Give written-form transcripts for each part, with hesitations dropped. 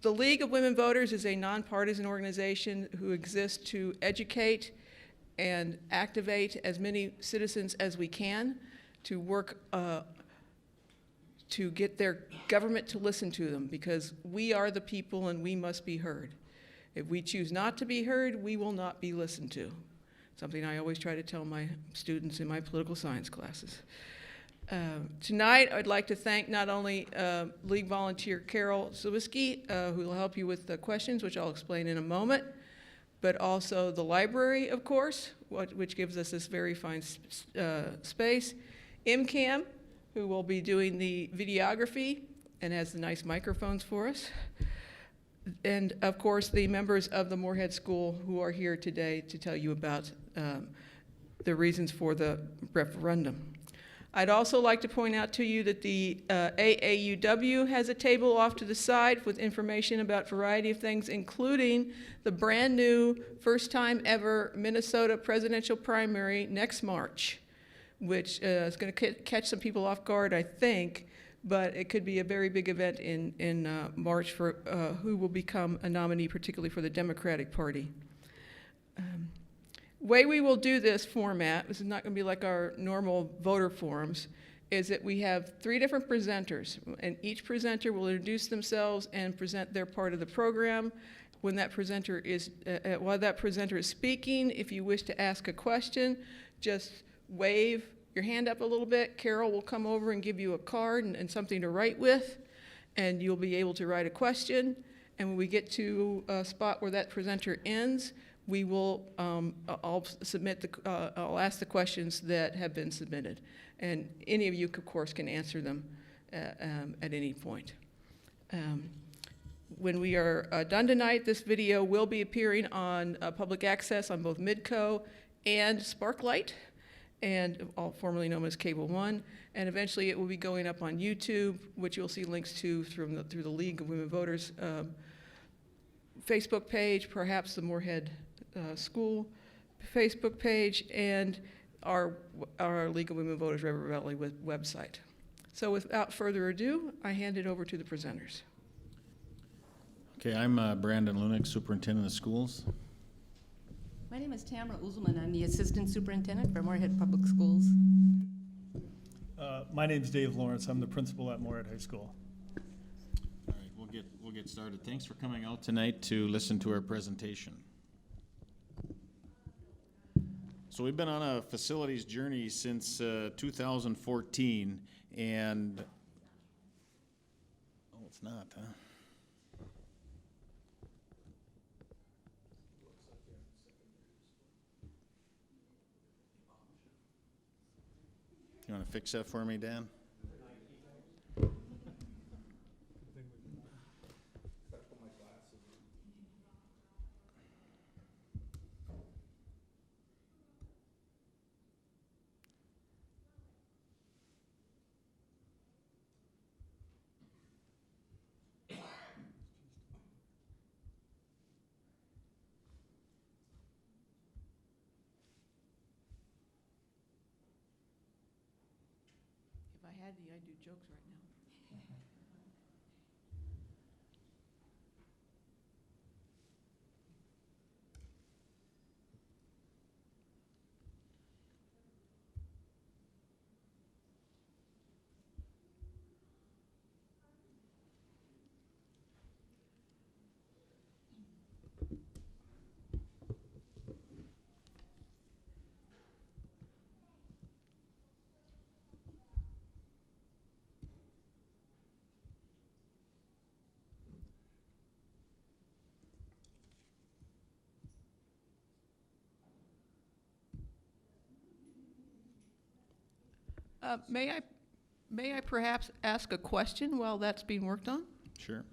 The League of Women Voters is a nonpartisan organization who exists to educate and activate as many citizens as we can to work to get their government to listen to them, because we are the people and we must be heard. If we choose not to be heard, we will not be listened to. Something I always try to tell my students in my political science classes. Tonight, I'd like to thank not only League volunteer Carol Sawiski, who will help you with the questions, which I'll explain in a moment, but also the library, of course, which gives us this very fine space. MCAM, who will be doing the videography and has the nice microphones for us. And of course, the members of the Moorhead School who are here today to tell you about the reasons for the referendum. I'd also like to point out to you that the AAUW has a table off to the side with information about a variety of things, including the brand new first time ever Minnesota presidential primary next March, which is going to catch some people off guard, I think, but it could be a very big event in March for who will become a nominee, particularly for the Democratic Party. Way we will do this format, this is not going to be like our normal voter forums, is that we have 3 different presenters, and each presenter will introduce themselves and present their part of the program. When that presenter is, while that presenter is speaking, if you wish to ask a question, just wave your hand up a little bit. Carol will come over and give you a card and something to write with, and you'll be able to write a question. And when we get to a spot where that presenter ends, we will, I'll ask the questions that have been submitted. And any of you, of course, can answer them at any point. When we are done tonight, this video will be appearing on public access on both Midco and Sparklight, and formerly known as Cable One. And eventually it will be going up on YouTube, which you'll see links to through the League of Women Voters Facebook page, perhaps the Moorhead School Facebook page, and our League of Women Voters River Valley website. So without further ado, I hand it over to the presenters. Okay, I'm Brandon Lunick, Superintendent of Schools. My name is Tamara Uzelman. I'm the Assistant Superintendent for Morehead Public Schools. My name's Dave Lawrence. I'm the principal at Morehead High School. All right, we'll get started. Thanks for coming out tonight to listen to our presentation. So we've been on a facilities journey since 2014, and oh, it's not, huh? You want to fix that for me, Dan? If I had to, I'd do jokes right now. May I perhaps ask a question while that's being worked on? Sure.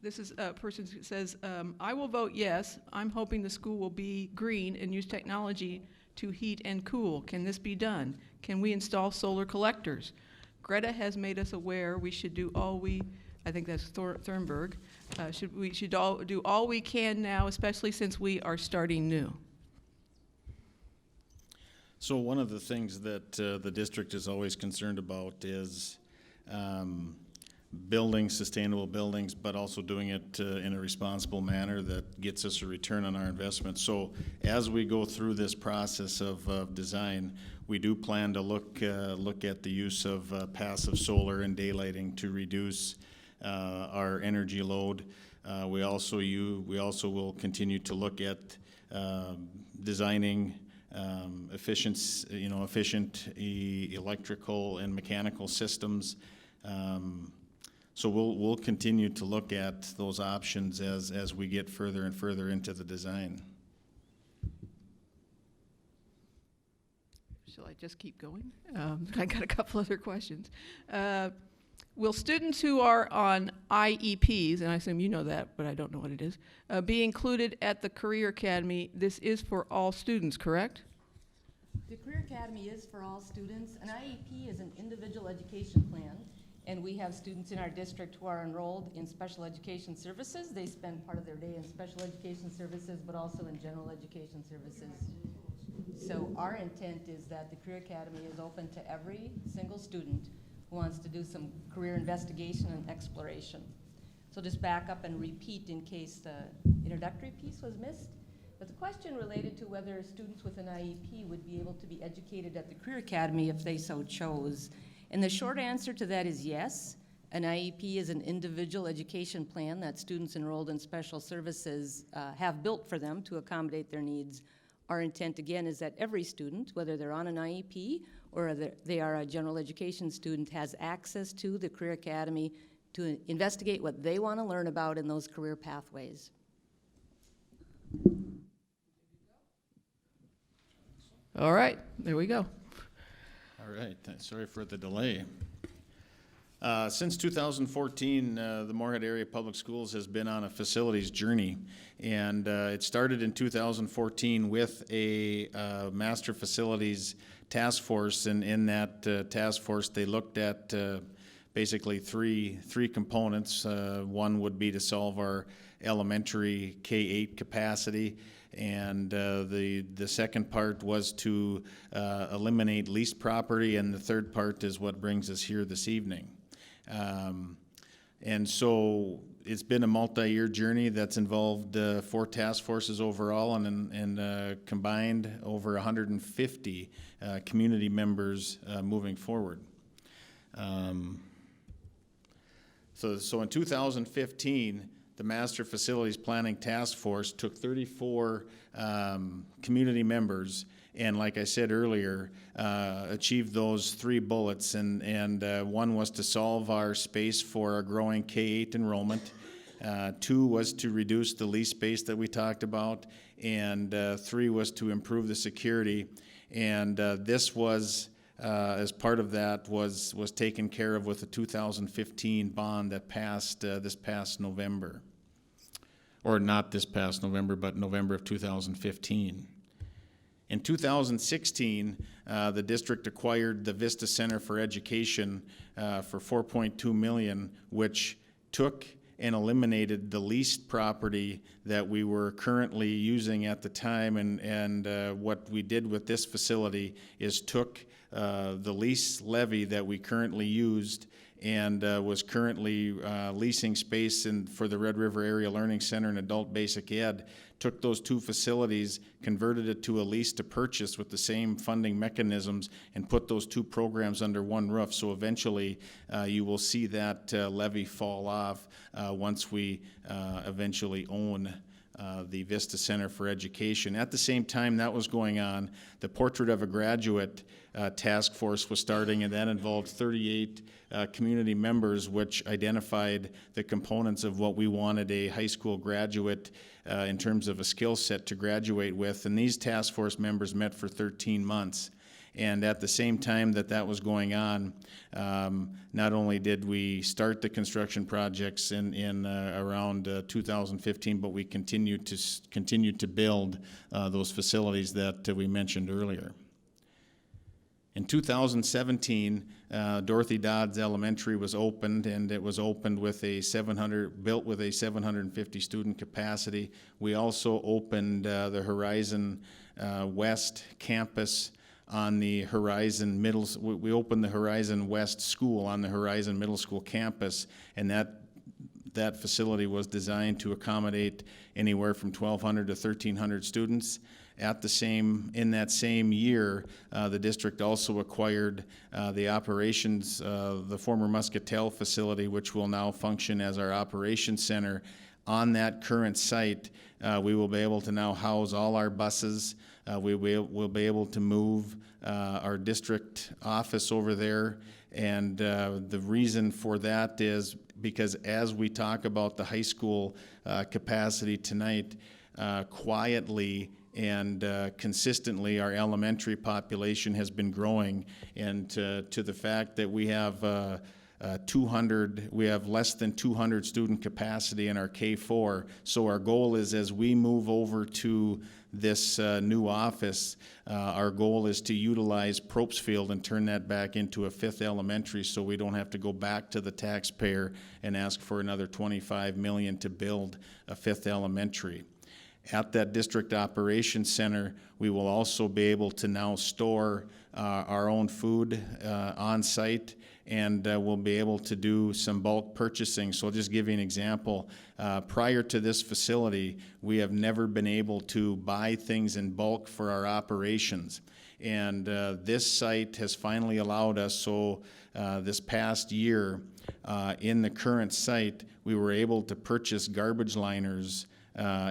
This is a person who says, I will vote yes. I'm hoping the school will be green and use technology to heat and cool. Can this be done? Can we install solar collectors? Greta has made us aware we should do all we, I think that's Thornburg, we should do all we can now, especially since we are starting new. So one of the things that the district is always concerned about is building sustainable buildings, but also doing it in a responsible manner that gets us a return on our investment. So as we go through this process of design, we do plan to look at the use of passive solar and daylighting to reduce our energy load. We also will continue to look at designing efficient electrical and mechanical systems. So we'll continue to look at those options as we get further and further into the design. Shall I just keep going? I got a couple other questions. Will students who are on IEPs, and I assume you know that, but I don't know what it is, be included at the Career Academy? This is for all students, correct? The Career Academy is for all students. An IEP is an individual education plan, and we have students in our district who are enrolled in special education services. They spend part of their day in special education services, but also in general education services. So our intent is that the Career Academy is open to every single student who wants to do some career investigation and exploration. So just back up and repeat in case the introductory piece was missed. But the question related to whether students with an IEP would be able to be educated at the Career Academy if they so chose. And the short answer to that is yes. An IEP is an individual education plan that students enrolled in special services have built for them to accommodate their needs. Our intent, again, is that every student, whether they're on an IEP or they are a general education student, has access to the Career Academy to investigate what they want to learn about in those career pathways. All right, there we go. All right, sorry for the delay. Since 2014, the Moorhead Area Public Schools has been on a facilities journey, and it started in 2014 with a master facilities task force, and in that task force they looked at basically three components. One would be to solve our elementary K-8 capacity, and the second part was to eliminate leased property, and the third part is what brings us here this evening. And so it's been a multi-year journey that's involved 4 task forces overall, and combined over 150 community members moving forward. So in 2015, the Master Facilities Planning Task Force took 34 community members, and like I said earlier, achieved those 3 bullets, and one was to solve our space for our growing K-8 enrollment. 2 was to reduce the lease space that we talked about, and 3 was to improve the security. And this was, as part of that, was taken care of with the 2015 bond that passed this past November. Or not this past November, but November of 2015. In 2016, the district acquired the Vista Center for Education for $4.2 million, which took and eliminated the leased property that we were currently using at the time. And what we did with this facility is took the lease levy that we currently used and was currently leasing space for the Red River Area Learning Center and Adult Basic Ed, took those 2 facilities, converted it to a lease to purchase with the same funding mechanisms, and put those 2 programs under one roof. So eventually you will see that levy fall off once we eventually own the Vista Center for Education. At the same time that was going on, the Portrait of a Graduate task force was starting, and that involved 38 community members, which identified the components of what we wanted a high school graduate in terms of a skill set to graduate with. And these task force members met for 13 months. And at the same time that was going on, not only did we start the construction projects in around 2015, but we continued to build those facilities that we mentioned earlier. In 2017, Dorothy Dodds Elementary was opened, and it was opened with built with a 750 student capacity. We also opened the Horizon West campus on the Horizon we opened the Horizon West School on the Horizon Middle School campus, and that facility was designed to accommodate anywhere from 1,200 to 1,300 students. In that same year, the district also acquired the operations, the former Muscatel facility, which will now function as our operations center. On that current site, we will be able to now house all our buses. We'll be able to move our district office over there. And the reason for that is because as we talk about the high school capacity tonight, quietly and consistently our elementary population has been growing, and to the fact that we have less than 200 student capacity in our K-4. So our goal is, as we move over to this new office, our goal is to utilize Propsfield and turn that back into a 5th elementary, so we don't have to go back to the taxpayer and ask for another $25 million to build a 5th elementary. At that district operations center, we will also be able to now store our own food on site, and we'll be able to do some bulk purchasing. So I'll just give you an example. Prior to this facility, we have never been able to buy things in bulk for our operations. And this site has finally allowed us, so this past year, in the current site, we were able to purchase garbage liners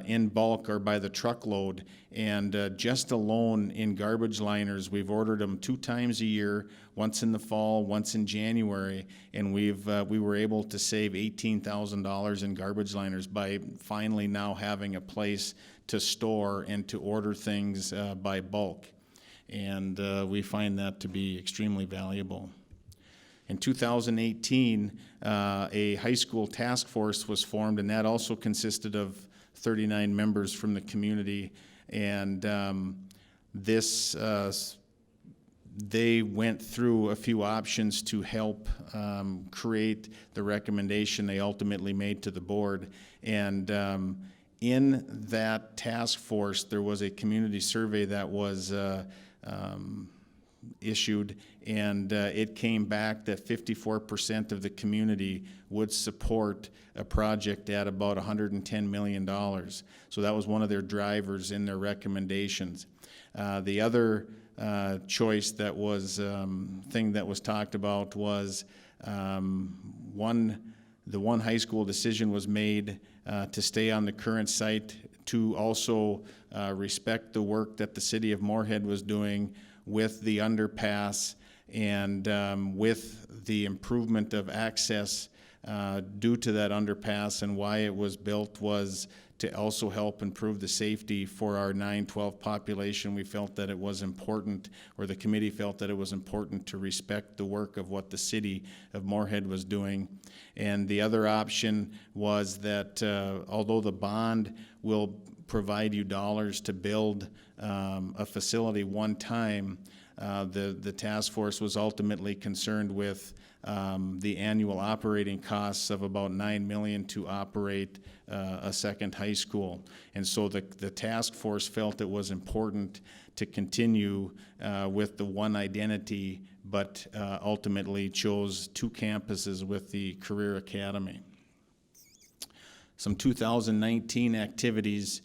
in bulk or by the truckload, and just alone in garbage liners, we've ordered them 2 times a year, once in the fall, once in January, and we were able to save $18,000 in garbage liners by finally now having a place to store and to order things by bulk, and we find that to be extremely valuable. In 2018, a high school task force was formed, and that also consisted of 39 members from the community, and they went through a few options to help create the recommendation they ultimately made to the board. And in that task force, there was a community survey that was issued, and it came back that 54% of the community would support a project at about $110 million. So that was one of their drivers in their recommendations. The other choice that was thing that was talked about was the one high school decision was made to stay on the current site, to also respect the work that the city of Moorhead was doing with the underpass and with the improvement of access due to that underpass, and why it was built was to also help improve the safety for our 912 population. We felt that it was important, or the committee felt that it was important, to respect the work of what the city of Moorhead was doing. And the other option was that although the bond will provide you dollars to build a facility one time, the task force was ultimately concerned with the annual operating costs of about $9 million to operate a second high school. And so the task force felt it was important to continue with the one identity, but ultimately chose 2 campuses with the Career Academy. Some 2019 activities.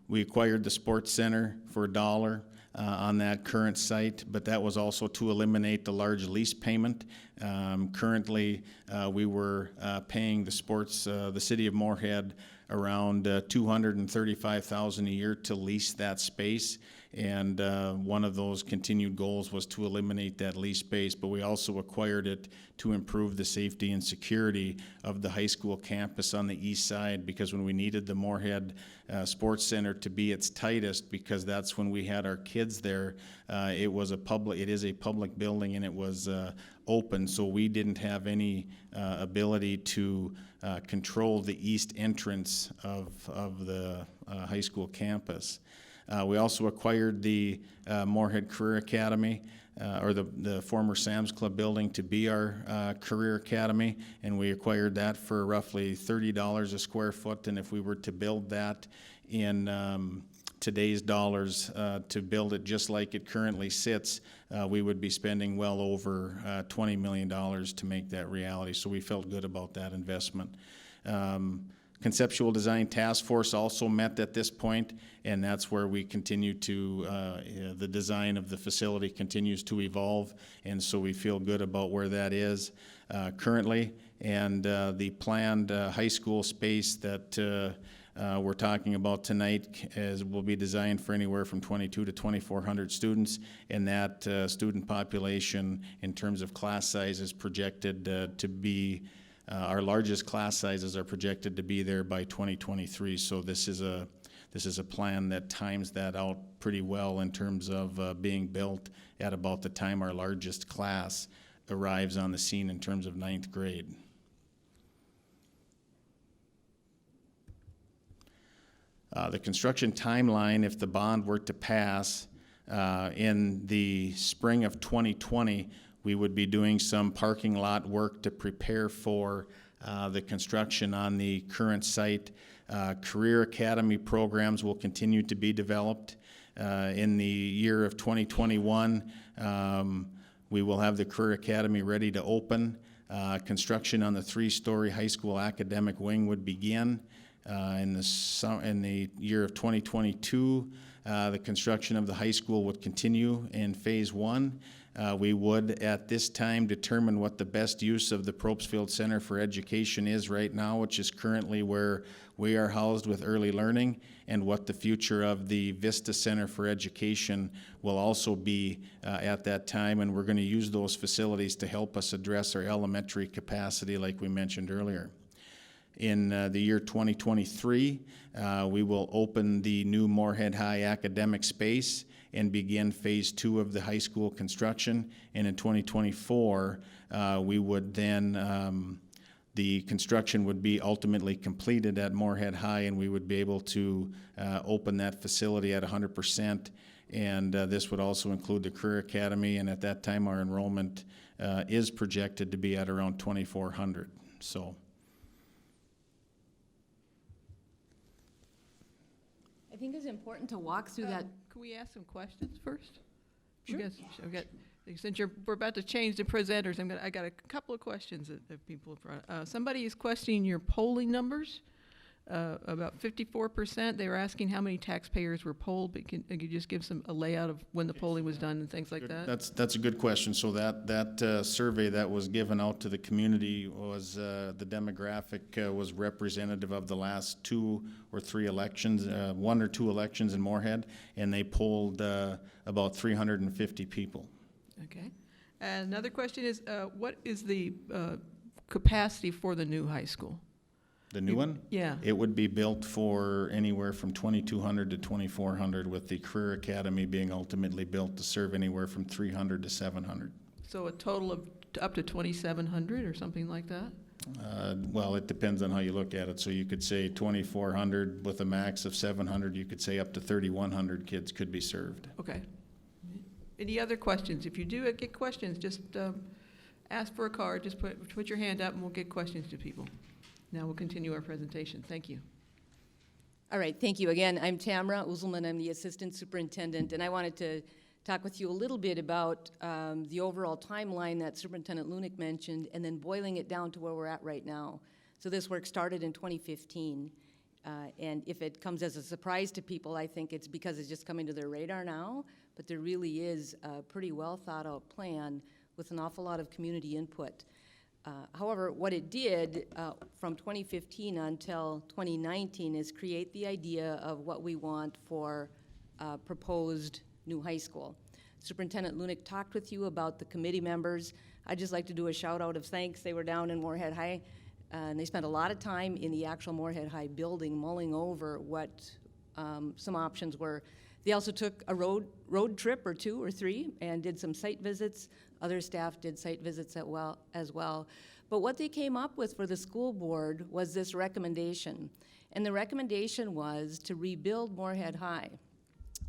We acquired the Sports Center for $1 on that current site, but that was also to eliminate the large lease payment. Currently, we were paying the city of Morehead around $235,000 a year to lease that space, and one of those continued goals was to eliminate that lease space, but we also acquired it to improve the safety and security of the high school campus on the east side, because when we needed the Moorhead Sports Center to be its tightest, because that's when we had our kids there, it is a public building, and it was open, so we didn't have any ability to control the east entrance of the high school campus. We also acquired the Morehead Career Academy, or the former Sam's Club building, to be our Career Academy, and we acquired that for roughly $30 a square foot, and if we were to build that in today's dollars to build it just like it currently sits, we would be spending well over $20 million to make that reality. So we felt good about that investment. Conceptual Design Task Force also met at this point, and that's where we continue to, the design of the facility continues to evolve, and so we feel good about where that is currently. And the planned high school space that we're talking about tonight will be designed for anywhere from 22 to 2,400 students, and that student population in terms of class size is projected to be our largest class sizes are projected to be there by 2023. So this is a plan that times that out pretty well in terms of being built at about the time our largest class arrives on the scene in terms of 9th grade. The construction timeline, if the bond were to pass in the spring of 2020, we would be doing some parking lot work to prepare for the construction on the current site. Career Academy programs will continue to be developed. In the year of 2021, we will have the Career Academy ready to open. Construction on the 3-story high school academic wing would begin. In the year of 2022, the construction of the high school would continue in phase 1. We would, at this time, determine what the best use of the Probstfield Center for Education is right now, which is currently where we are housed with early learning, and what the future of the Vista Center for Education will also be at that time. And we're going to use those facilities to help us address our elementary capacity, like we mentioned earlier. In the year 2023, we will open the new Moorhead High academic space and begin phase 2 of the high school construction. And in 2024, we would then, the construction would be ultimately completed at Moorhead High, and we would be able to open that facility at 100%. And this would also include the Career Academy, and at that time, our enrollment is projected to be at around 2,400. So. I think it's important to walk through that. Can we ask some questions first? Sure. Since we're about to change the presenters, I got a couple of questions that people have brought. Somebody is questioning your polling numbers. About 54%. They were asking how many taxpayers were polled, but can you just give a layout of when the polling was done and things like that? That's a good question. So that survey that was given out to the community was the demographic was representative of the last 2 or 3 elections, 1 or 2 elections in Moorhead, and they polled about 350 people. Okay. And another question is, what is the capacity for the new high school? The new one? Yeah. It would be built for anywhere from 2,200 to 2,400, with the Career Academy being ultimately built to serve anywhere from 300 to 700. So a total of up to 2,700 or something like that? Well, it depends on how you look at it. So you could say 2,400 with a max of 700. You could say up to 3,100 kids could be served. Okay. Any other questions? If you do get questions, just ask for a card. Just put your hand up and we'll get questions to people. Now we'll continue our presentation. Thank you. All right, thank you. Again, I'm Tamara Uzelman. I'm the Assistant Superintendent, and I wanted to talk with you a little bit about the overall timeline that Superintendent Lunick mentioned, and then boiling it down to where we're at right now. So this work started in 2015, and if it comes as a surprise to people, I think it's because it's just coming to their radar now, but there really is a pretty well thought out plan with an awful lot of community input. However, what it did from 2015 until 2019 is create the idea of what we want for proposed new high school. Superintendent Lunick talked with you about the committee members. I'd just like to do a shout out of thanks. They were down in Morehead High, and they spent a lot of time in the actual Morehead High building mulling over what some options were. They also took a road trip or 2 or 3 and did some site visits. Other staff did site visits as well. But what they came up with for the school board was this recommendation. And the recommendation was to rebuild Morehead High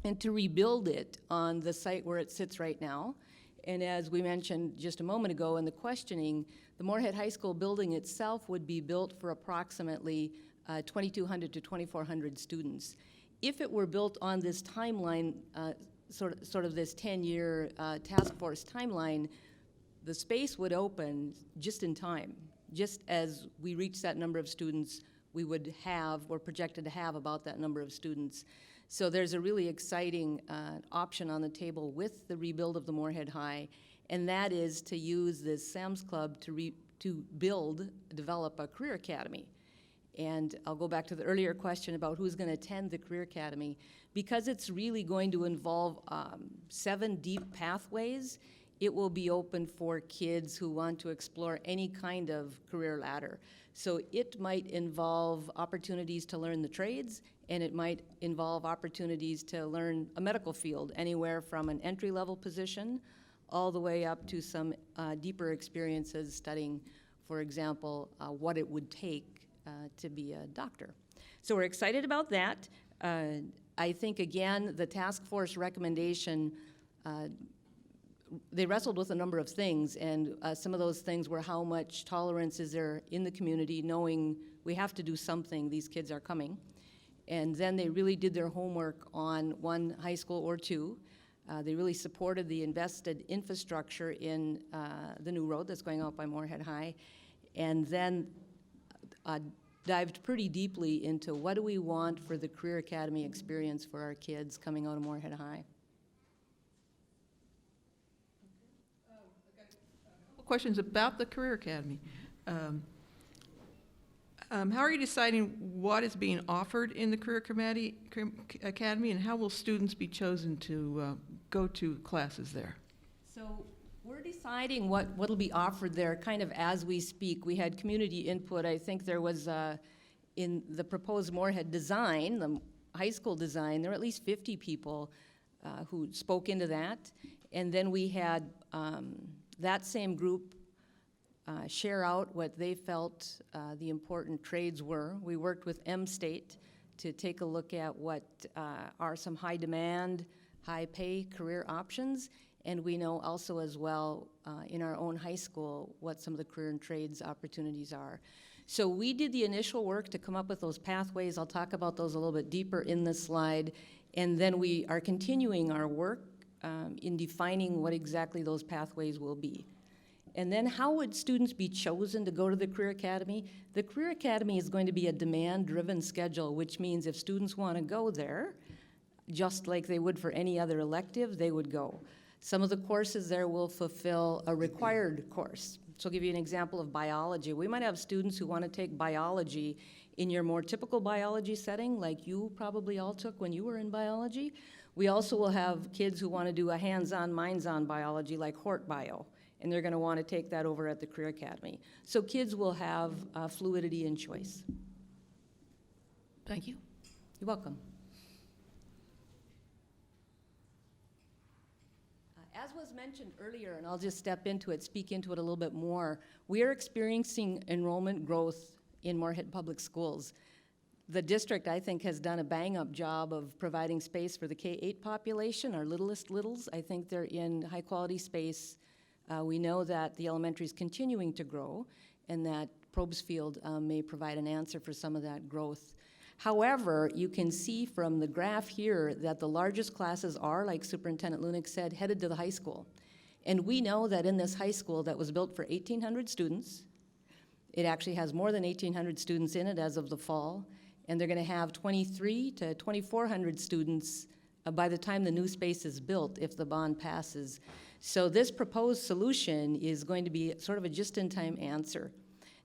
and to rebuild it on the site where it sits right now. And as we mentioned just a moment ago in the questioning, the Morehead High School building itself would be built for approximately 2,200 to 2,400 students. if it were built on this timeline, sort of this 10-year task force timeline, the space would open just in time. Just as we reach that number of students, we would have, or projected to have about that number of students. So there's a really exciting option on the table with the rebuild of the Moorhead High, and that is to use this Sam's Club to develop a career academy. And I'll go back to the earlier question about who's going to attend the Career Academy. Because it's really going to involve 7 deep pathways, it will be open for kids who want to explore any kind of career ladder. So it might involve opportunities to learn the trades, and it might involve opportunities to learn a medical field, anywhere from an entry-level position all the way up to some deeper experiences studying, for example, what it would take to be a doctor. So we're excited about that. I think, again, the task force recommendation, they wrestled with a number of things, and some of those things were how much tolerance is there in the community, knowing we have to do something, these kids are coming. And then they really did their homework on one high school or two. They really supported the invested infrastructure in the new road that's going out by Morehead High, and then dived pretty deeply into what do we want for the Career Academy experience for our kids coming out of Morehead High. Questions about the Career Academy. How are you deciding what is being offered in the Career Academy, and how will students be chosen to go to classes there? So we're deciding what'll be offered there kind of as we speak. We had community input. I think there was, in the proposed Morehead design, the high school design, there were at least 50 people who spoke into that. And then we had that same group share out what they felt the important trades were. We worked with M-State to take a look at what are some high demand, high pay career options, and we know also as well in our own high school what some of the career and trades opportunities are. So we did the initial work to come up with those pathways. I'll talk about those a little bit deeper in this slide, and then we are continuing our work in defining what exactly those pathways will be. And then how would students be chosen to go to the Career Academy? The Career Academy is going to be a demand-driven schedule, which means if students want to go there, just like they would for any other elective, they would go. Some of the courses there will fulfill a required course. So I'll give you an example of biology. We might have students who want to take biology in your more typical biology setting, like you probably all took when you were in biology. We also will have kids who want to do a hands-on, minds-on biology, like Hort Bio, and they're going to want to take that over at the Career Academy. So kids will have fluidity and choice. Thank you. You're welcome. As was mentioned earlier, and I'll just step into it, speak into it a little bit more, we are experiencing enrollment growth in Moorhead Public Schools. The district, I think, has done a bang-up job of providing space for the K-8 population, our littlest littles. I think they're in high-quality space. We know that the elementary is continuing to grow, and that Probesfield may provide an answer for some of that growth. However, you can see from the graph here that the largest classes are, like Superintendent Lunick said, headed to the high school. And we know that in this high school that was built for 1,800 students, it actually has more than 1,800 students in it as of the fall, and they're going to have 2,300 to 2,400 students by the time the new space is built, if the bond passes. So this proposed solution is going to be sort of a just-in-time answer.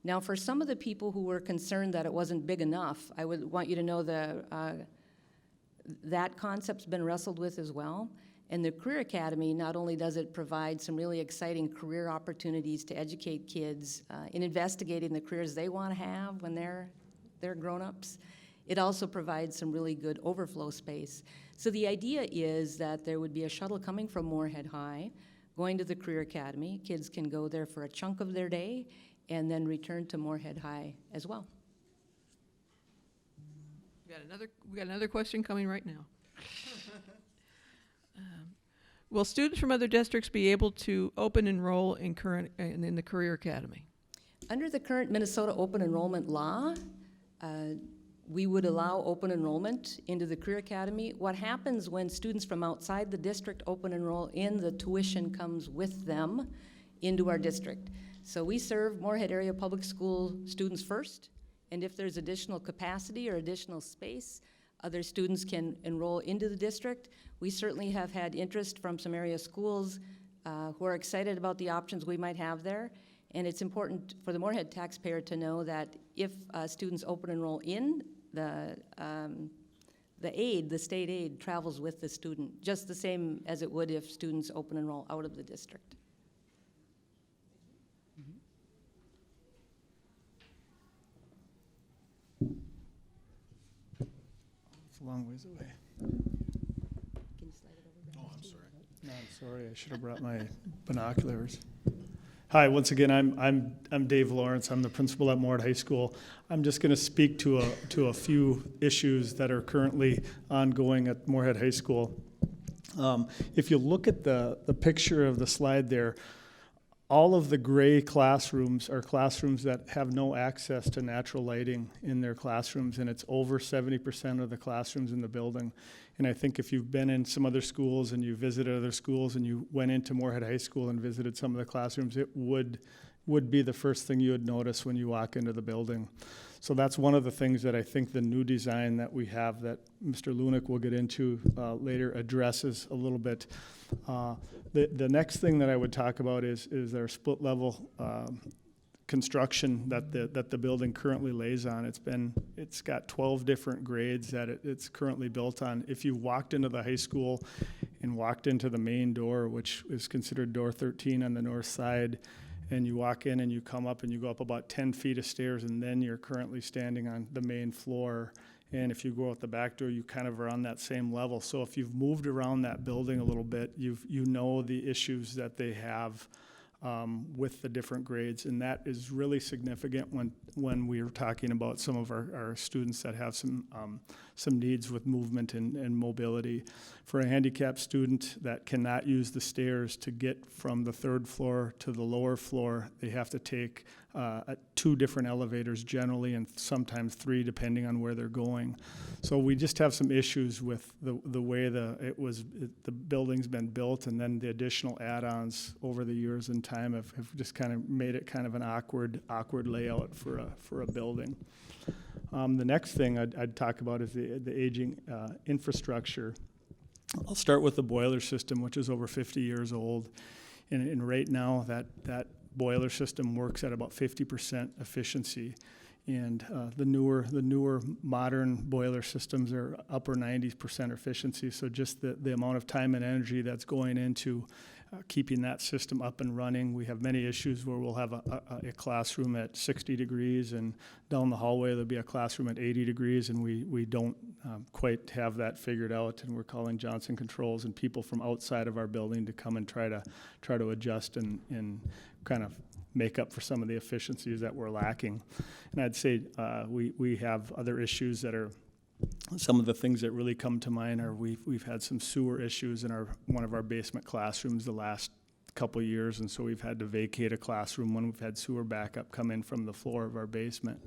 Now, for some of the people who were concerned that it wasn't big enough, I would want you to know that concept's been wrestled with as well. And the Career Academy, not only does it provide some really exciting career opportunities to educate kids in investigating the careers they want to have when they're grown-ups, it also provides some really good overflow space. So the idea is that there would be a shuttle coming from Moorhead High, going to the Career Academy. Kids can go there for a chunk of their day, and then return to Moorhead High as well. We got another question coming right now. Will students from other districts be able to open enroll in the Career Academy? Under the current Minnesota open enrollment law, we would allow open enrollment into the Career Academy. What happens when students from outside the district open enroll in, the tuition comes with them into our district. So we serve Moorhead Area Public School students first, and if there's additional capacity or additional space, other students can enroll into the district. We certainly have had interest from some area schools who are excited about the options we might have there. And it's important for the Moorhead taxpayer to know that if students open enroll in, the state aid travels with the student, just the same as it would if students open enroll out of the district. It's a long ways away. Can you slide it over? Oh, I'm sorry. No, I'm sorry, I should have brought my binoculars. Hi, once again, I'm Dave Lawrence. I'm the principal at Moorhead High School. I'm just going to speak to a few issues that are currently ongoing at Moorhead High School. If you look at the picture of the slide there, all of the gray classrooms are classrooms that have no access to natural lighting in their classrooms, and it's over 70% of the classrooms in the building. And I think if you've been in some other schools and you visited other schools and you went into Moorhead High School and visited some of the classrooms, it would be the first thing you would notice when you walk into the building. So that's one of the things that I think the new design that we have that Mr. Lunick will get into later addresses a little bit. The next thing that I would talk about is our split level construction that the building currently lays on. It's got 12 different grades that it's currently built on. If you walked into the high school and walked into the main door, which is considered door 13 on the north side, and you walk in and you come up and you go up about 10 feet of stairs, and then you're currently standing on the main floor. And if you go out the back door, you kind of are on that same level. So if you've moved around that building a little bit, you know the issues that they have with the different grades, and that is really significant when we are talking about some of our students that have some needs with movement and mobility. For a handicapped student that cannot use the stairs to get from the third floor to the lower floor, they have to take 2 different elevators generally, and sometimes 3 depending on where they're going. So we just have some issues with the way the building's been built, and then the additional add-ons over the years and time have just kind of made it kind of an awkward layout for a building. The next thing I'd talk about is the aging infrastructure. I'll start with the boiler system, which is over 50 years old, and right now that boiler system works at about 50% efficiency, and the newer modern boiler systems are upper 90% efficiency. So just the amount of time and energy that's going into keeping that system up and running. We have many issues where we'll have a classroom at 60 degrees, and down the hallway there'll be a classroom at 80 degrees, and we don't quite have that figured out, and we're calling Johnson Controls and people from outside of our building to come and try to adjust and kind of make up for some of the efficiencies that we're lacking. And I'd say we have other issues that are some of the things that really come to mind are we've had some sewer issues in one of our basement classrooms the last couple years, and so we've had to vacate a classroom when we've had sewer backup come in from the floor of our basement.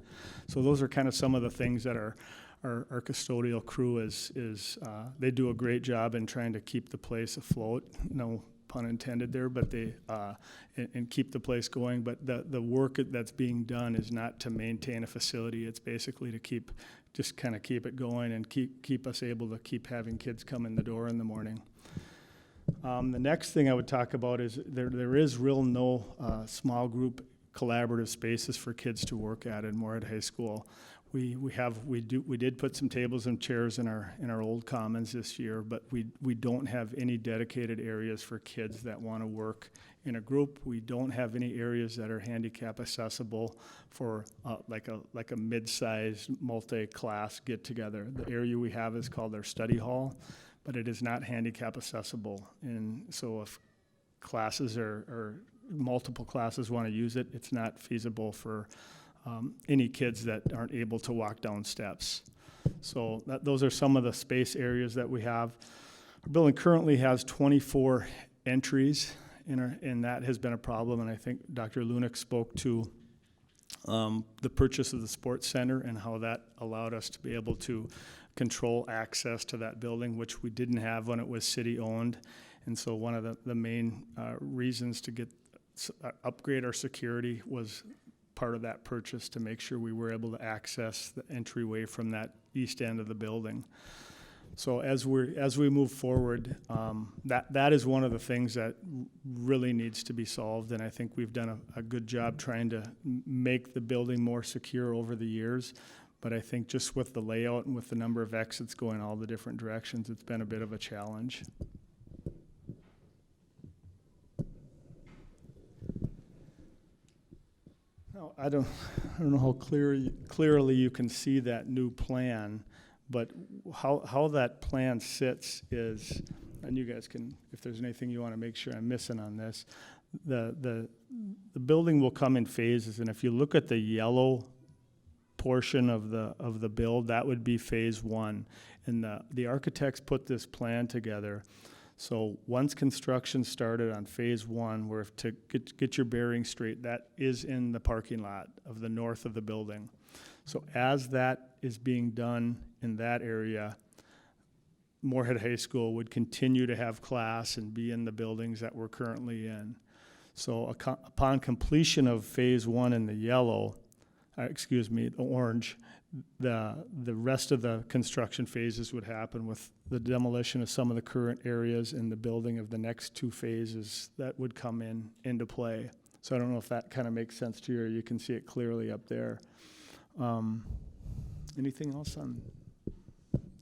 So those are kind of some of the things that our custodial crew is they do a great job in trying to keep the place afloat. No pun intended there, but they and keep the place going. But the work that's being done is not to maintain a facility. It's basically to keep it going and keep us able to keep having kids come in the door in the morning. The next thing I would talk about is there is no small group collaborative spaces for kids to work at in Moorhead High School. We did put some tables and chairs in our old commons this year, but we don't have any dedicated areas for kids that want to work in a group. We don't have any areas that are handicap accessible for like a mid-sized multi-class get-together. The area we have is called our study hall, but it is not handicap accessible. And so if classes or multiple classes want to use it, it's not feasible for any kids that aren't able to walk down steps. So those are some of the space areas that we have. Our building currently has 24 entries, and that has been a problem, and I think Dr. Lunick spoke to the purchase of the sports center and how that allowed us to be able to control access to that building, which we didn't have when it was city-owned. And so one of the main reasons to upgrade our security was part of that purchase, to make sure we were able to access the entryway from that east end of the building. So as we move forward, that is one of the things that really needs to be solved, and I think we've done a good job trying to make the building more secure over the years. But I think just with the layout and with the number of exits going all the different directions, it's been a bit of a challenge. Now, I don't know how clearly you can see that new plan. But how that plan sits is, and you guys can, if there's anything you want to make sure I'm missing on this, the building will come in phases, and if you look at the yellow portion of the build, that would be phase one. And the architects put this plan together. So once construction started on phase one, where to get your bearings straight, that is in the parking lot of the north of the building. So as that is being done in that area, Moorhead High School would continue to have class and be in the buildings that we're currently in. So upon completion of phase one in the yellow, the orange, the rest of the construction phases would happen with the demolition of some of the current areas and the building of the next two phases that would come into play. So I don't know if that kind of makes sense to you, or you can see it clearly up there. Anything else on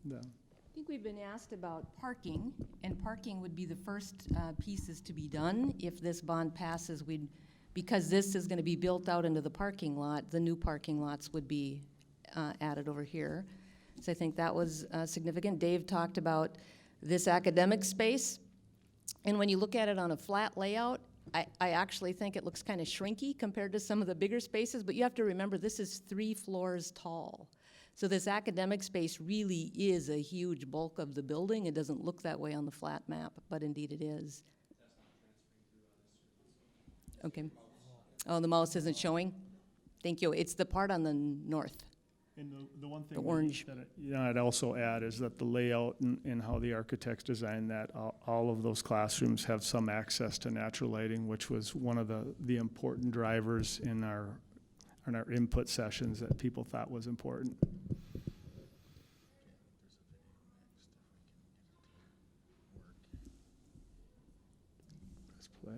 the? I think we've been asked about parking, and parking would be the first pieces to be done if this bond passes. Because this is going to be built out into the parking lot, the new parking lots would be added over here. So I think that was significant. Dave talked about this academic space, and when you look at it on a flat layout, I actually think it looks kind of shrinky compared to some of the bigger spaces, but you have to remember this is 3 floors tall. So this academic space really is a huge bulk of the building. It doesn't look that way on the flat map, but indeed it is. Okay. Oh, the mouse isn't showing? Thank you. It's the part on the north. And the one thing The orange. that I'd also add is that the layout and how the architects designed that, all of those classrooms have some access to natural lighting, which was one of the important drivers in our input sessions that people thought was important. Let's play.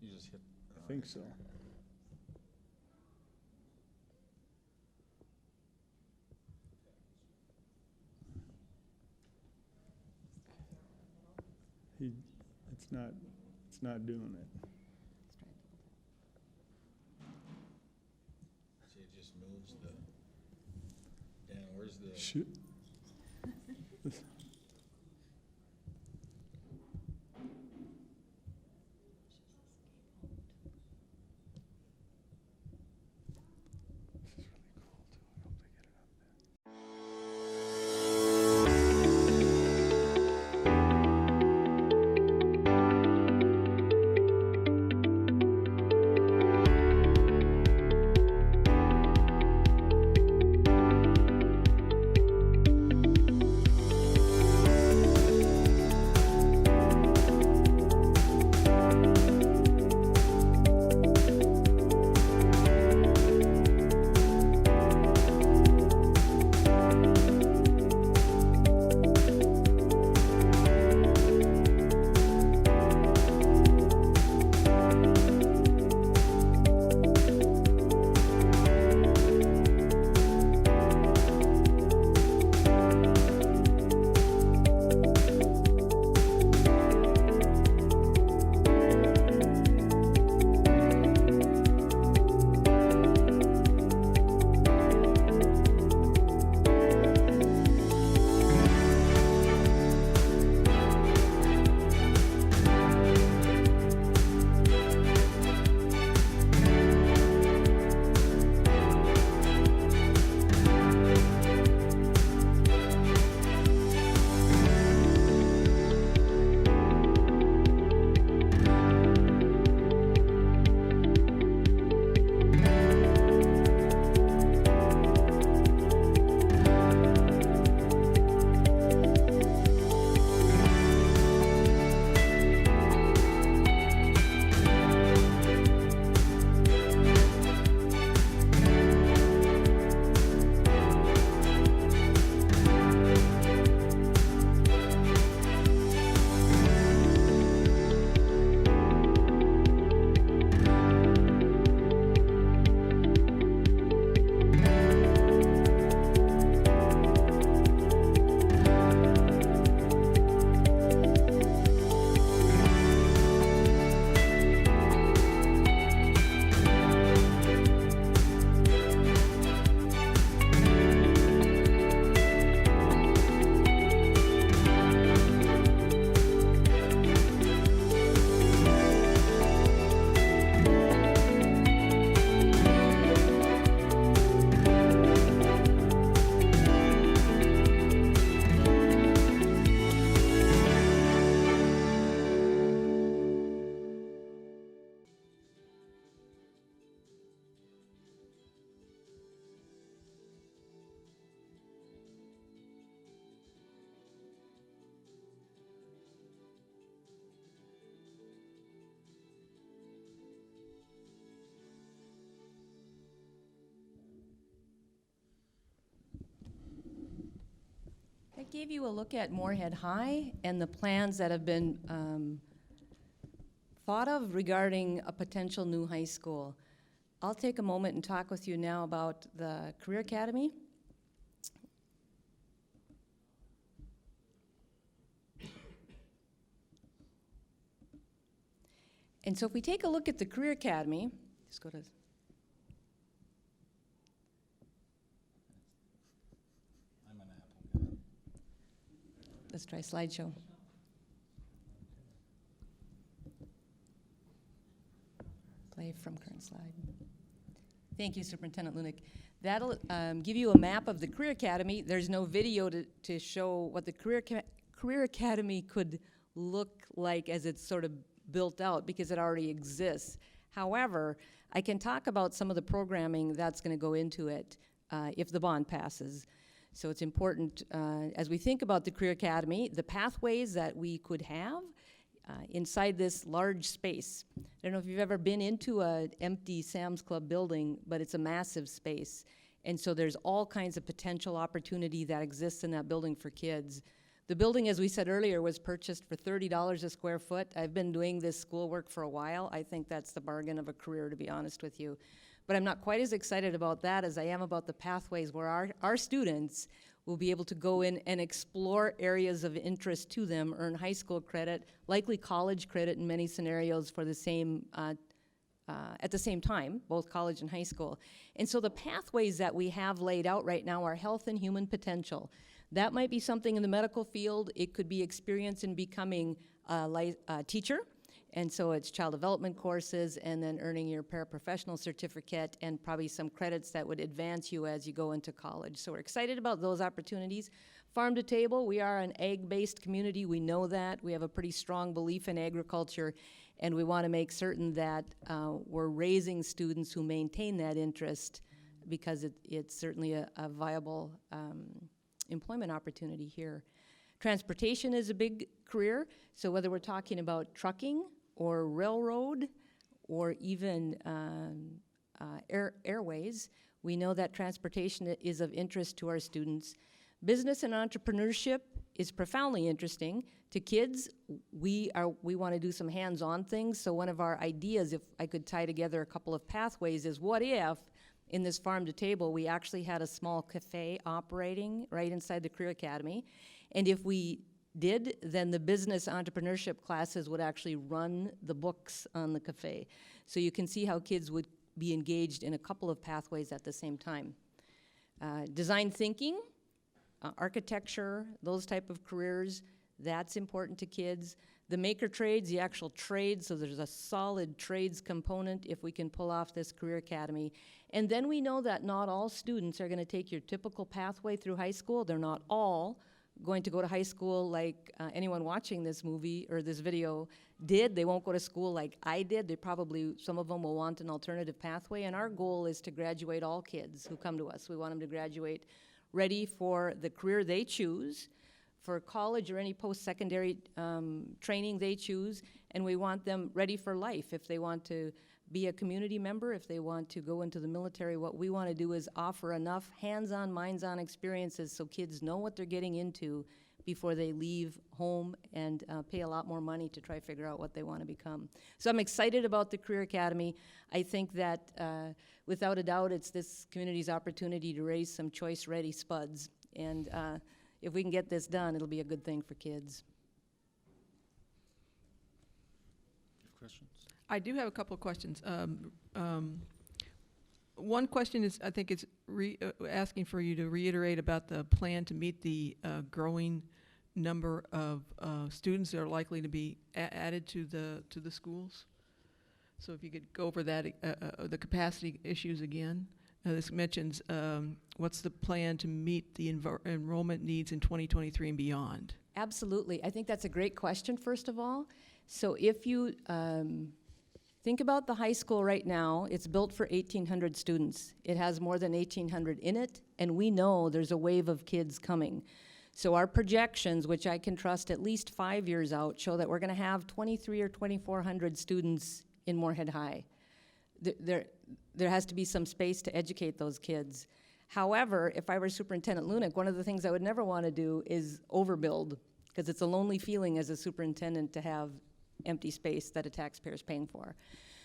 You just hit. I think so. It's not doing it. See, it just moves the. Dan, where's the? Shoot. gave you a look at Morehead High and the plans that have been thought of regarding a potential new high school. I'll take a moment and talk with you now about the Career Academy. And so if we take a look at the Career Academy, just go to. Let's try slideshow. Play from current slide. Thank you, Superintendent Lunick. That'll give you a map of the Career Academy. There's no video to show what the Career Academy could look like as it's sort of built out because it already exists. However, I can talk about some of the programming that's going to go into it if the bond passes. So it's important as we think about the Career Academy, the pathways that we could have inside this large space. I don't know if you've ever been into an empty Sam's Club building, but it's a massive space. And so there's all kinds of potential opportunity that exists in that building for kids. The building, as we said earlier, was purchased for $30 a square foot. I've been doing this schoolwork for a while. I think that's the bargain of a career, to be honest with you. But I'm not quite as excited about that as I am about the pathways where our students will be able to go in and explore areas of interest to them, earn high school credit, likely college credit in many scenarios for the same, at the same time, both college and high school. And so the pathways that we have laid out right now are health and human potential. That might be something in the medical field. It could be experience in becoming a teacher. And so it's child development courses and then earning your paraprofessional certificate and probably some credits that would advance you as you go into college. So we're excited about those opportunities. Farm to table, we are an ag-based community. We know that. We have a pretty strong belief in agriculture, and we want to make certain that we're raising students who maintain that interest because it's certainly a viable employment opportunity here. Transportation is a big career, so whether we're talking about trucking or railroad or even airways, we know that transportation is of interest to our students. Business and entrepreneurship is profoundly interesting. To kids, we want to do some hands-on things, so one of our ideas, if I could tie together a couple of pathways, is what if in this farm to table we actually had a small cafe operating right inside the Career Academy, and if we did, then the business entrepreneurship classes would actually run the books on the cafe. So you can see how kids would be engaged in a couple of pathways at the same time. Design thinking, architecture, those type of careers, that's important to kids. The maker trades, the actual trades, so there's a solid trades component if we can pull off this Career Academy. And then we know that not all students are going to take your typical pathway through high school. They're not all going to go to high school like anyone watching this movie or this video did. They won't go to school like I did. They probably, some of them will want an alternative pathway, and our goal is to graduate all kids who come to us. We want them to graduate ready for the career they choose, for college or any post-secondary training they choose, and we want them ready for life. If they want to be a community member, if they want to go into the military, what we want to do is offer enough hands-on, minds-on experiences so kids know what they're getting into before they leave home and pay a lot more money to try to figure out what they want to become. So I'm excited about the Career Academy. I think that without a doubt it's this community's opportunity to raise some choice-ready spuds, and if we can get this done, it'll be a good thing for kids. Questions? I do have a couple of questions. One question is, I think it's asking for you to reiterate about the plan to meet the growing number of students that are likely to be added to the schools. So if you could go over that, the capacity issues again. This mentions what's the plan to meet the enrollment needs in 2023 and beyond? Absolutely. I think that's a great question, first of all. So if you think about the high school right now, it's built for 1,800 students. It has more than 1,800 in it, and we know there's a wave of kids coming. So our projections, which I can trust at least 5 years out, show that we're going to have 2,300 or 2,400 students in Moorhead High. There has to be some space to educate those kids. However, if I were Superintendent Lunick, one of the things I would never want to do is overbuild, because it's a lonely feeling as a superintendent to have empty space that a taxpayer is paying for.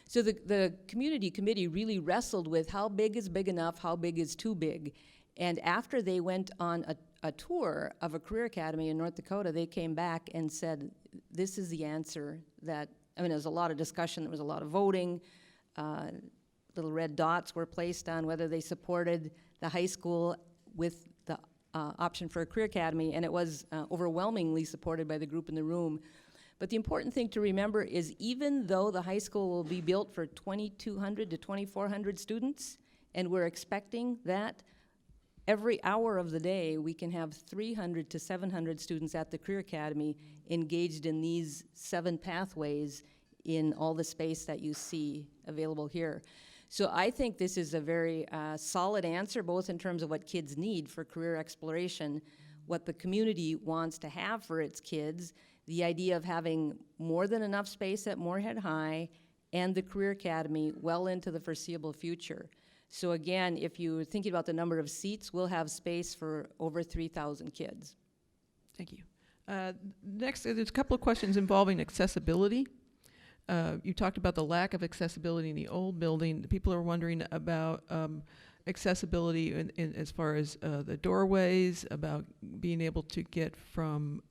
So the community committee really wrestled with how big is big enough, how big is too big. And after they went on a tour of a career academy in North Dakota, they came back and said, this is the answer that, I mean, there was a lot of discussion, there was a lot of voting, little red dots were placed on whether they supported the high school with the option for a career academy, and it was overwhelmingly supported by the group in the room. But the important thing to remember is even though the high school will be built for 2,200 to 2,400 students, and we're expecting that, every hour of the day we can have 300 to 700 students at the Career Academy engaged in these 7 pathways in all the space that you see available here. So I think this is a very solid answer, both in terms of what kids need for career exploration, what the community wants to have for its kids, the idea of having more than enough space at Moorhead High and the Career Academy well into the foreseeable future. So again, if you're thinking about the number of seats, we'll have space for over 3,000 kids. Thank you. Next, there's a couple of questions involving accessibility. You talked about the lack of accessibility in the old building. People are wondering about accessibility in as far as the doorways, about being able to get from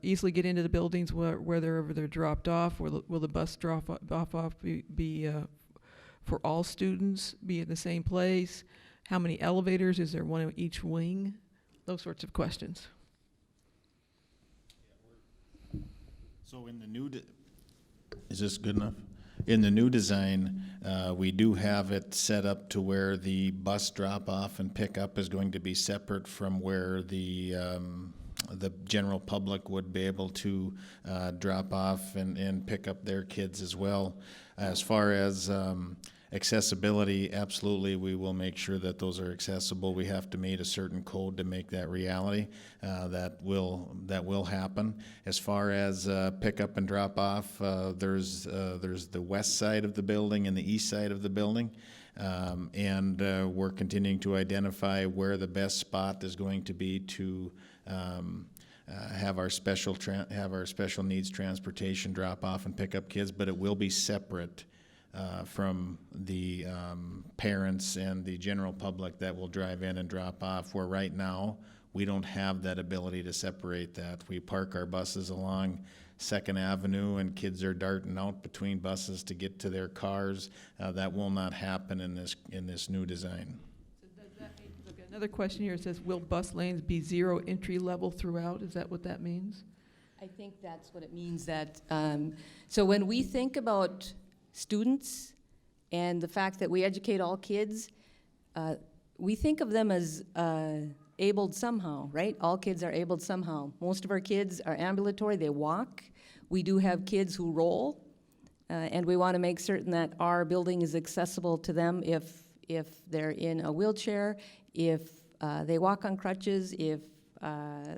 easily get into the buildings wherever they're dropped off. Will the bus drop off be for all students, be in the same place? How many elevators? Is there one in each wing? Those sorts of questions. So in the new, is this good enough? In the new design, we do have it set up to where the bus drop-off and pickup is going to be separate from where the general public would be able to drop off and pick up their kids as well. As far as accessibility, absolutely, we will make sure that those are accessible. We have to meet a certain code to make that reality. That will happen. As far as pickup and drop off, there's the west side of the building and the east side of the building. And we're continuing to identify where the best spot is going to be to have our special needs transportation drop off and pick up kids, but it will be separate from the parents and the general public that will drive in and drop off, where right now we don't have that ability to separate that. We park our buses along 2nd Avenue and kids are darting out between buses to get to their cars. That will not happen in this new design. So does that mean, look, another question here says, will bus lanes be 0 entry level throughout? Is that what that means? I think that's what it means. That so when we think about students and the fact that we educate all kids, we think of them as abled somehow, right? All kids are abled somehow. Most of our kids are ambulatory, they walk. We do have kids who roll, and we want to make certain that our building is accessible to them if they're in a wheelchair, if they walk on crutches, if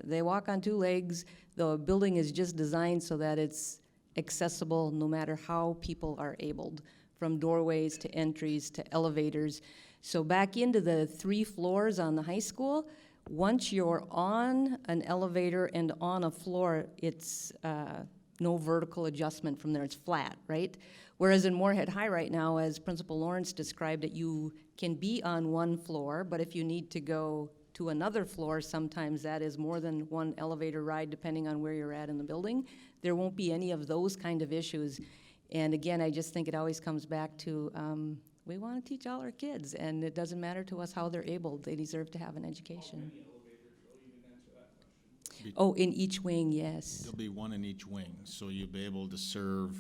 they walk on 2 legs. The building is just designed so that it's accessible no matter how people are abled, from doorways to entries to elevators. So back into the 3 floors on the high school, once you're on an elevator and on a floor, it's no vertical adjustment from there, it's flat, right? Whereas in Morehead High right now, as Principal Lawrence described it, you can be on 1 floor, but if you need to go to another floor, sometimes that is more than 1 elevator ride depending on where you're at in the building. There won't be any of those kind of issues. And again, I just think it always comes back to we want to teach all our kids, and it doesn't matter to us how they're able. They deserve to have an education. Oh, in each wing, yes. There'll be 1 in each wing, so you'll be able to serve,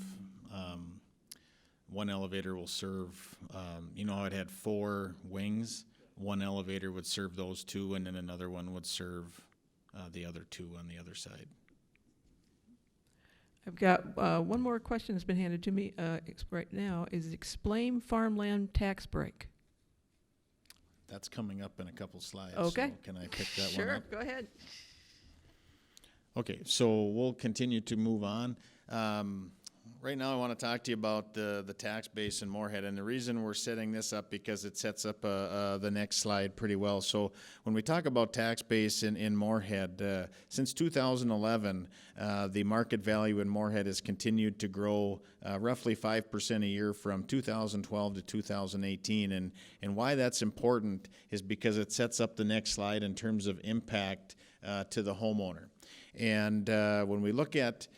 1 elevator will serve, you know how it had 4 wings? 1 elevator would serve those 2, and then another one would serve the other 2 on the other side. I've got one more question that's been handed to me right now. Is explain farmland tax break. That's coming up in a couple slides. Okay. So can I pick that one Sure, up? go ahead. Okay, so we'll continue to move on. Right now, I want to talk to you about the tax base in Moorhead, and the reason we're setting this up because it sets up the next slide pretty well. So when we talk about tax base in Moorhead, since 2011, the market value in Moorhead has continued to grow roughly 5% a year from 2012 to 2018, and why that's important is because it sets up the next slide in terms of impact to the homeowner. And when we look at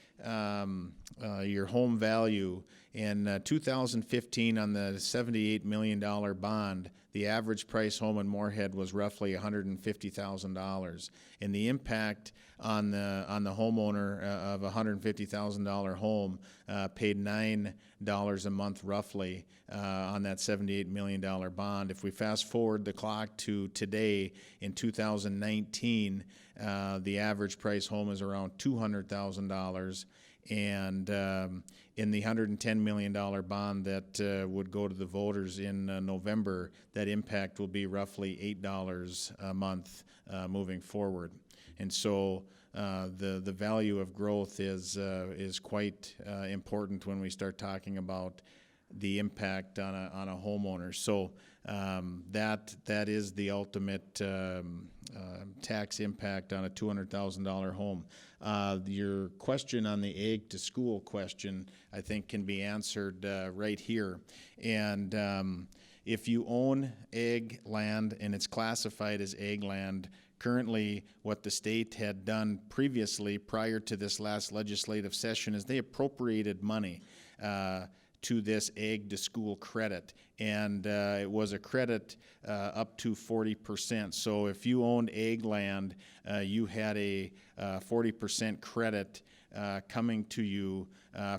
your home value in 2015 on the $78 million bond, the average price home in Moorhead was roughly $150,000, and the impact on the homeowner of a $150,000 home paid $9 a month roughly on that $78 million bond. If we fast forward the clock to today in 2019, the average price home is around $200,000, and in the $110 million bond that would go to the voters in November, that impact will be roughly $8 a month moving forward. And so the value of growth is quite important when we start talking about the impact on a homeowner. So that is the ultimate tax impact on a $200,000 home. Your question on the egg to school question, I think, can be answered right here. And if you own egg land and it's classified as egg land, currently what the state had done previously prior to this last legislative session is they appropriated money to this egg to school credit, and it was a credit up to 40%. So if you owned egg land, you had a 40% credit coming to you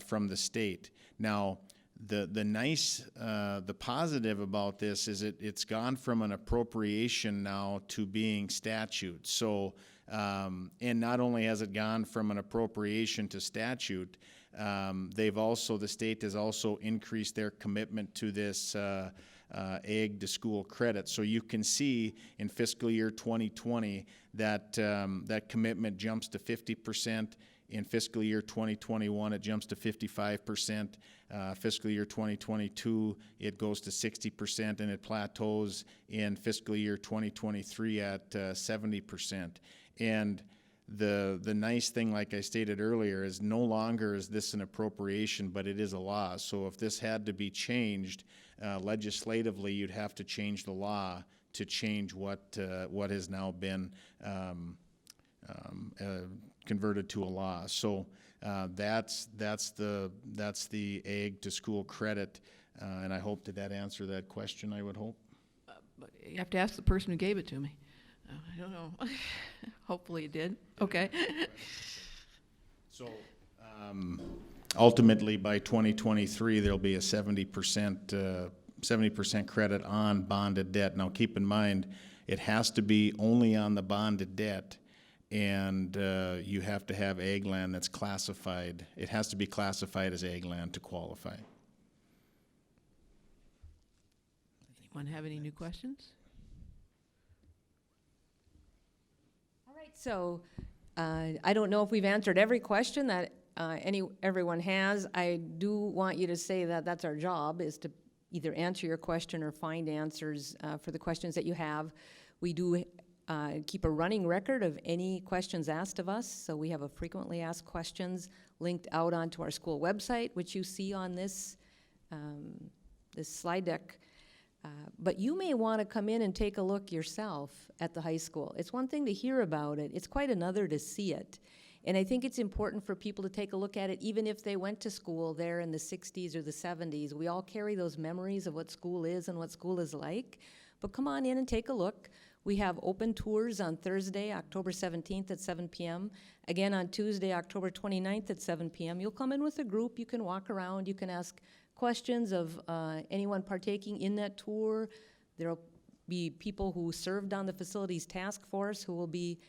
from the state. Now, the positive about this is it's gone from an appropriation now to being statute. So, and not only has it gone from an appropriation to statute, the state has also increased their commitment to this egg to school credit. So you can see in fiscal year 2020 that that commitment jumps to 50%. In fiscal year 2021, it jumps to 55%. Fiscal year 2022, it goes to 60%, and it plateaus in fiscal year 2023 at 70%. And the nice thing, like I stated earlier, is no longer is this an appropriation, but it is a law. So if this had to be changed legislatively, you'd have to change the law to change what has now been converted to a law. So that's the egg to school credit, and I hope that answered that question. I would hope. But you have to ask the person who gave it to me. I don't know. Hopefully it did. Okay. So ultimately, by 2023, there'll be a 70% credit on bonded debt. Now, keep in mind, it has to be only on the bonded debt, and you have to have ag land that's classified. It has to be classified as ag land to qualify. Anyone have any new questions? All right, so I don't know if we've answered every question that everyone has. I do want you to say that that's our job, is to either answer your question or find answers for the questions that you have. We do keep a running record of any questions asked of us, so we have a frequently asked questions linked out onto our school website, which you see on this slide deck. But you may want to come in and take a look yourself at the high school. It's one thing to hear about it. It's quite another to see it. And I think it's important for people to take a look at it, even if they went to school there in the 60s or the 70s. We all carry those memories of what school is and what school is like. But come on in and take a look. We have open tours on Thursday, October 17th at 7 p.m. Again on Tuesday, October 29th at 7 p.m. You'll come in with a group. You can walk around. You can ask questions of anyone partaking in that tour. There'll be people who served on the facilities task force who will be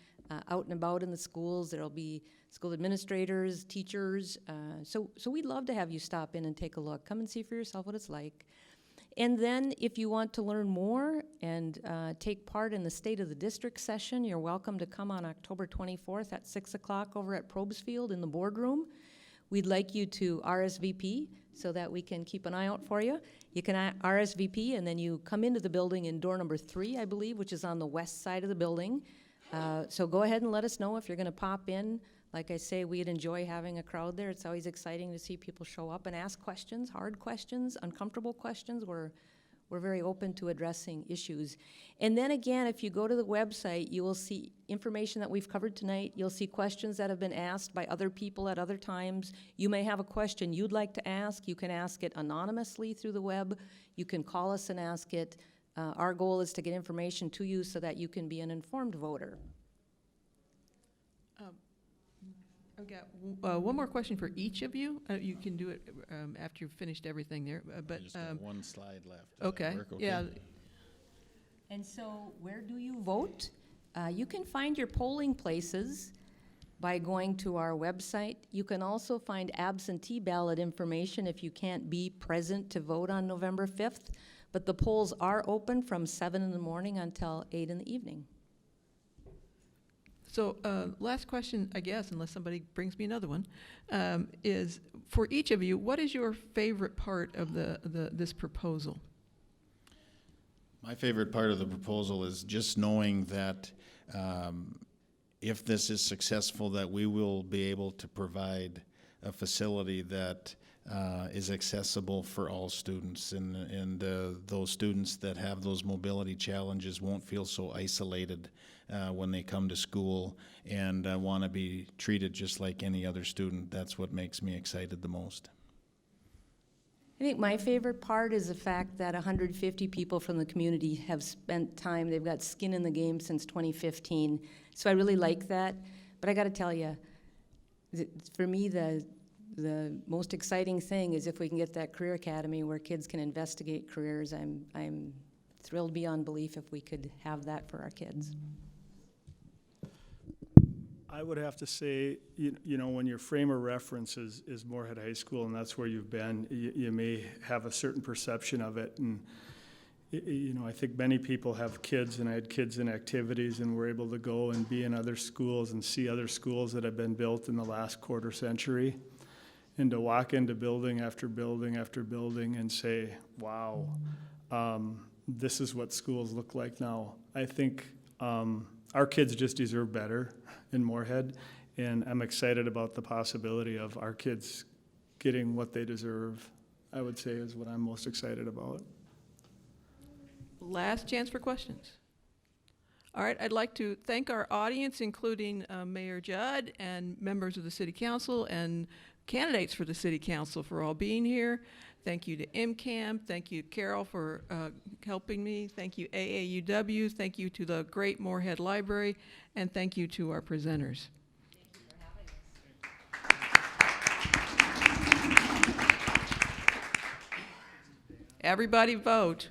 out and about in the schools. There'll be school administrators, teachers. So we'd love to have you stop in and take a look. Come and see for yourself what it's like. And then if you want to learn more and take part in the State of the District session, you're welcome to come on October 24th at 6 o'clock over at Probes Field in the boardroom. We'd like you to RSVP so that we can keep an eye out for you. You can RSVP, and then you come into the building in door number 3, I believe, which is on the west side of the building. So go ahead and let us know if you're going to pop in. Like I say, we'd enjoy having a crowd there. It's always exciting to see people show up and ask questions, hard questions, uncomfortable questions. We're very open to addressing issues. And then again, if you go to the website, you will see information that we've covered tonight. You'll see questions that have been asked by other people at other times. You may have a question you'd like to ask. You can ask it anonymously through the web. You can call us and ask it. Our goal is to get information to you so that you can be an informed voter. I've got one more question for each of you. You can do it after you've finished everything there. I just got one slide left. Does that Okay. work okay? Yeah. And so where do you vote? You can find your polling places by going to our website. You can also find absentee ballot information if you can't be present to vote on November 5th. But the polls are open from 7 in the morning until 8 in the evening. So last question, I guess, unless somebody brings me another one, is for each of you, what is your favorite part of this proposal? My favorite part of the proposal is just knowing that if this is successful, that we will be able to provide a facility that is accessible for all students, and those students that have those mobility challenges won't feel so isolated when they come to school and want to be treated just like any other student. That's what makes me excited the most. I think my favorite part is the fact that 150 people from the community have spent time, they've got skin in the game since 2015. So I really like that. But I got to tell you, for me, the most exciting thing is if we can get that career academy where kids can investigate careers. I'm thrilled beyond belief if we could have that for our kids. I would have to say, you know, when your frame of reference is Moorhead High School and that's where you've been, you may have a certain perception of it. And, you know, I think many people have kids, and I had kids in activities, and we're able to go and be in other schools and see other schools that have been built in the last quarter century. And to walk into building after building after building and say, wow, this is what schools look like now. I think our kids just deserve better in Morehead, and I'm excited about the possibility of our kids getting what they deserve, I would say, is what I'm most excited about. Last chance for questions. All right, I'd like to thank our audience, including Mayor Judd and members of the City Council and candidates for the City Council, for all being here. Thank you to MCAM. Thank you, Carol, for helping me. Thank you, AAUW. Thank you to the great Morehead Library. And thank you to our presenters. Thank you for having us. Everybody vote.